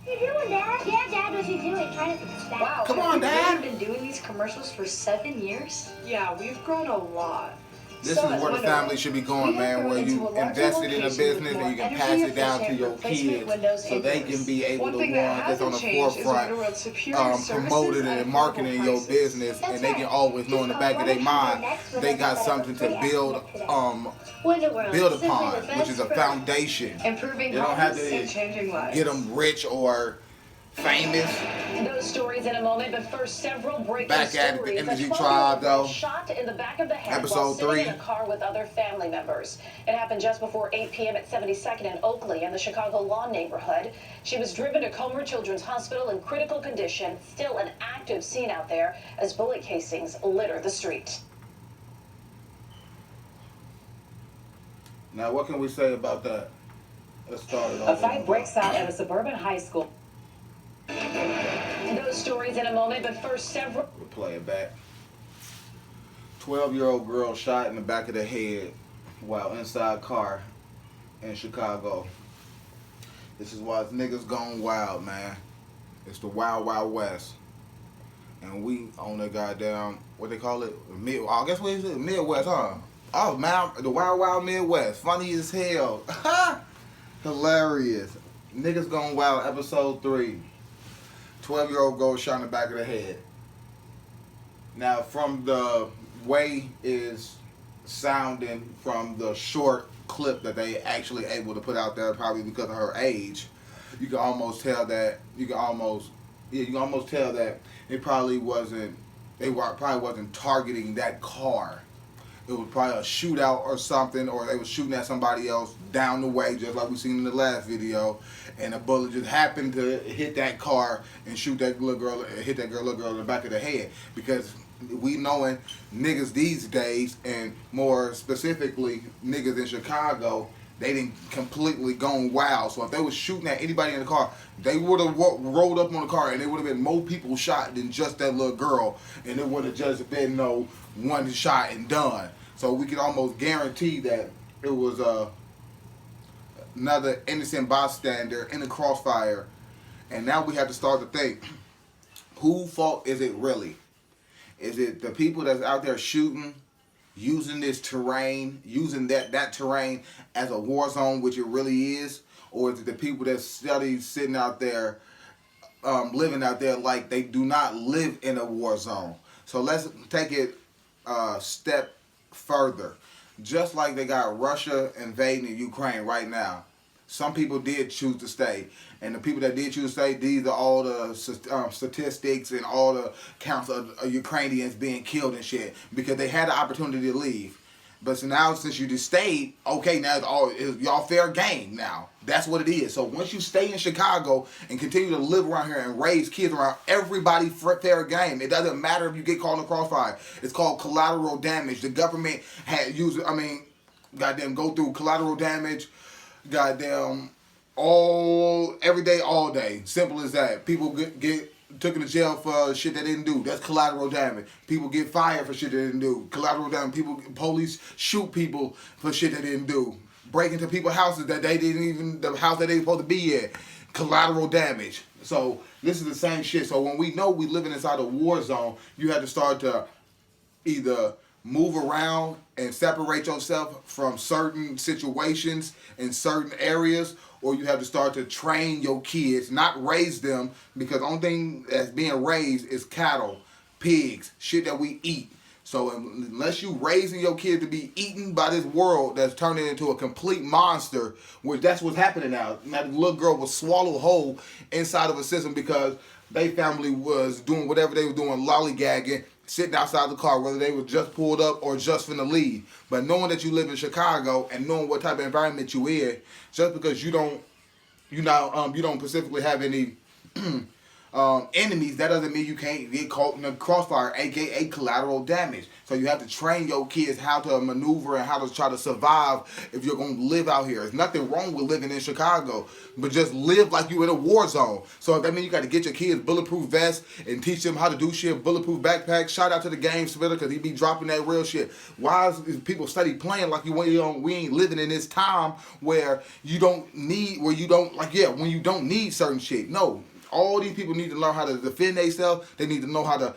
What are you doing, Dad? Yeah, Dad, what are you doing? Trying to fix that. Wow, Come on, Dad. You've been doing these commercials for 7 years? Yeah, we've grown a lot. This So is has where the Window family World. should be going, We have man, grown where into you a larger invested in a location with business more and you can energy pass it down to efficient your replacement kids windows so and they doors. can be able One to thing one that that's on hasn't the changed is forefront, Window Road's superior services promoting at and affordable marketing your prices. business, That's and they can right. always know in the back of their mind they got something to build Window World, build simply upon, the which is a best foundation. Improving You don't have homes. And to changing lives. get them rich or famous. Those stories in a moment, but first, several breaking Back at stories. the Energy A 12-year-old Tribe, girl though. shot in the back of the head Episode while sitting 3. in a car with other family members. It happened just before 8 p.m. at 72nd and Oakley in the Chicago Lawn neighborhood. She was driven to Comer Children's Hospital in critical condition. Still an active scene out there as bullet casings litter the street. Now, what can we say about that? Let's start it A off. fight breaks out at a suburban high school. Those stories in a moment, but first, several. We'll play it back. 12-year-old girl shot in the back of the head while inside car in Chicago. This is why it's niggas gone wild, man. It's the Wild Wild West. And we on the goddamn, what they call it? I guess what is it? Midwest, huh? Oh, man, the Wild Wild Midwest. Funny as hell. Hilarious. Niggas Gone Wild, episode 3. 12-year-old girl shot in the back of the head. Now, from the way is sounding from the short clip that they actually able to put out there, probably because of her age, you can almost tell that it probably wasn't. Probably wasn't targeting that car. It was probably a shootout or something, or they were shooting at somebody else down the way, just like we seen in the last video, and a bullet just happened to hit that car and shoot that little girl, little girl in the back of the head. Because we knowing niggas these days, and more specifically niggas in Chicago, they didn't completely gone wild. So if they was shooting at anybody in the car, they would have rolled up on the car, and there would have been more people shot than just that little girl, and it would have just been no one shot and done. So we could almost guarantee that it was another innocent bystander in the crossfire. And now we have to start to think, whose fault is it really? Is it the people that's out there shooting, using this terrain, using that terrain as a war zone, which it really is? Or is it the people that sitting out there, living out there like they do not live in a war zone? So let's take it a step further. Just like they got Russia invading Ukraine right now, some people did choose to stay. And the people that did choose to stay, these are all the statistics and all the counts of Ukrainians being killed and shit, because they had the opportunity to leave. But so now, since you just stayed, okay, now it's y'all fair game now. That's what it is. So once you stay in Chicago and continue to live around here and raise kids around, everybody fair game. It doesn't matter if you get caught in a crossfire. It's called collateral damage. The government had used, goddamn, go through collateral damage, goddamn, every day, all day. Simple as that. People get taken to jail for shit they didn't do. That's collateral damage. People get fired for shit they didn't do. Collateral damage. Police shoot people for shit they didn't do. Break into people's houses that they didn't even, the house that they supposed to be at. Collateral damage. So this is the same shit. So when we know we living inside a war zone, you have to start to either move around and separate yourself from certain situations in certain areas, or you have to start to train your kids, not raise them, because the only thing that's being raised is cattle, pigs, shit that we eat. So unless you raising your kid to be eaten by this world that's turning into a complete monster, which that's what's happening now. Now the little girl was swallowed whole inside of a system because they family was doing whatever they were doing, lollygagging, sitting outside the car, whether they were just pulled up or just finna leave. But knowing that you live in Chicago and knowing what type of environment you in, just because you don't specifically have any enemies, that doesn't mean you can't get caught in the crossfire, aka collateral damage. So you have to train your kids how to maneuver and how to try to survive if you're going to live out here. There's nothing wrong with living in Chicago, but just live like you in a war zone. So if that means you got to get your kids bulletproof vests and teach them how to do shit, bulletproof backpacks. Shout out to the game spitter because he be dropping that real shit. Why is people study playing like we ain't living in this time where you don't need, when you don't need certain shit. No. All these people need to learn how to defend themselves. They need to know how to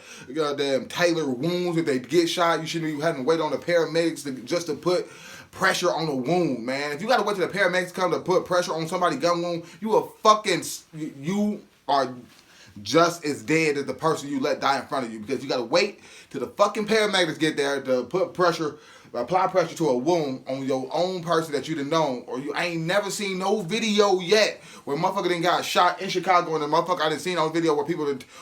tailor wounds. If they get shot, you shouldn't be having to wait on the paramedics just to put pressure on a wound, man. If you got to wait till the paramedics come to put pressure on somebody's gun wound, you are just as dead as the person you let die in front of you, because you got to wait till the fucking paramedics get there to put pressure, apply pressure to a wound on your own person that you done known, or you ain't never seen no video yet where motherfucker done got shot in Chicago, and the motherfucker I done seen on video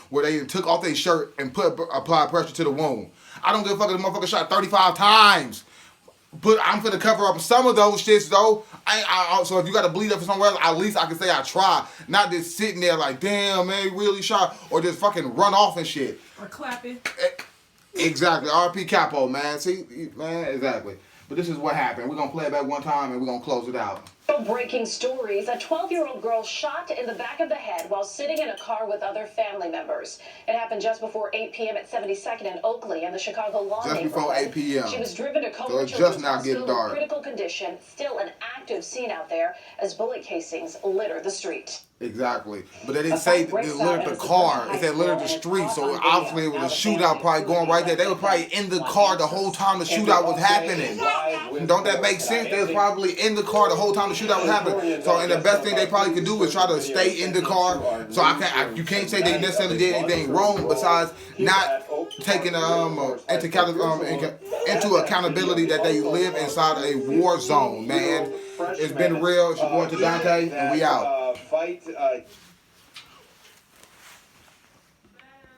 where they took off their shirt and applied pressure to the wound. I don't give a fuck if the motherfucker shot 35 times. But I'm finna cover up some of those shits though. So if you gotta bleed up somewhere else, at least I can say I tried. Not just sitting there like, damn man, he really shot, or just fucking run off and shit. Or clapping. Exactly. RP Capo, man. See, man, exactly. But this is what happened. We're gonna play it back one time and we're gonna close it out. Breaking stories. A 12-year-old girl shot in the back of the head while sitting in a car with other family members. It happened just before 8 p.m. at 72nd and Oakley in the Chicago Lawn Just neighborhood. before 8 p.m. She was driven to Comer just Children's now getting Hospital dark. in critical condition. Still an active scene out there as bullet casings litter the street. Exactly. But they didn't say they littered the car. It said littered the street. So obviously it was a shootout probably going right there. They were probably in the car the whole time the shootout was happening. Don't that make sense? They was probably in the car the whole time the shootout was happening. So, and the best thing they probably could do is try to stay in the car. So you can't say they necessarily did anything wrong besides not taking into accountability that they live inside a war zone, man. It's been real. It's your boy to Dante, and we out. Fight